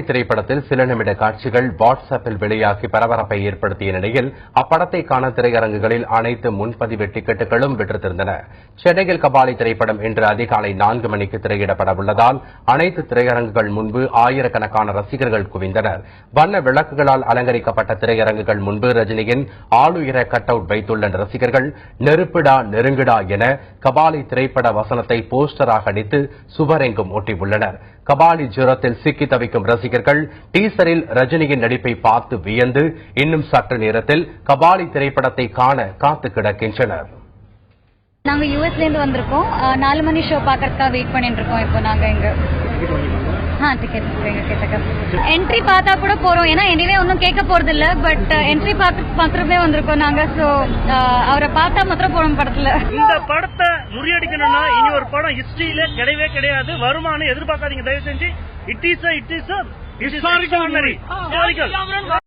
திரைப்படத்தில் சில நிமிட காட்சிகள் வாட்ஸ்அப்பில் வெளியாகி பரபரப்பை ஏற்படுத்திய நிலையில் அப்படத்தை காண திரையரங்குகளில் அனைத்து முன்பதிவு டிக்கெட்டுகளும் விற்றிருந்தன. சென்னையில் கபாலி திரைப்படம் இன்று அதிகாலை 4 மணிக்கு திரையிடப்பட உள்ளதால் அனைத்து திரையரங்குகள் முன்பு ஆயிரக்கணக்கான ரசிகர்கள் குவிந்தனர். வண்ண விளக்குகளால் அலங்கரிக்கப்பட்ட திரையரங்குகள் முன்பு ரஜினியின் ஆளுயர கட் அவுட் வைத்துள்ள ரசிகர்கள் நெருப்பிடா நெருங்கிடா என கபாலி திரைப்பட வசனத்தை போஸ்டராக அடித்து சுவரெங்கும் ஒட்டியுள்ளனர். கபாலி ஜுரத்தில் சிக்கி தவிக்கும் ரசிகர்கள் டீசரில் ரஜினியின் நடிப்பை பார்த்து வியந்து இன்னும் சற்று நேரத்தில் கபாலி திரைப்படத்தை காண காத்து கிடக்கின்றனர். நாங்க யூஎஸ்ல இருந்து வந்திருக்கோம். 4 மணி ஷோ பாக்கிறதுக்காக வெயிட் பண்ணிட்டு இருக்கோம். இப்போ நாங்க இங்க டிக்கெட் என்ட்ரி பார்த்தா கூட போறோம். ஏன்னா எனிவே ஒன்னும் கேட்க போறது இல்ல. பட் என்ட்ரி மாத்திரமே வந்திருக்கோம் நாங்க. சோ அவரை பார்த்தா மாத்திரம் போறோம் படத்துல. இந்த படத்தை முறியடிக்கணும்னா இனி ஒரு படம் ஹிஸ்டரியில கிடையவே கிடையாது. வருமானம் எதிர்பார்க்காதீங்க தயவு செஞ்சு. It is historical.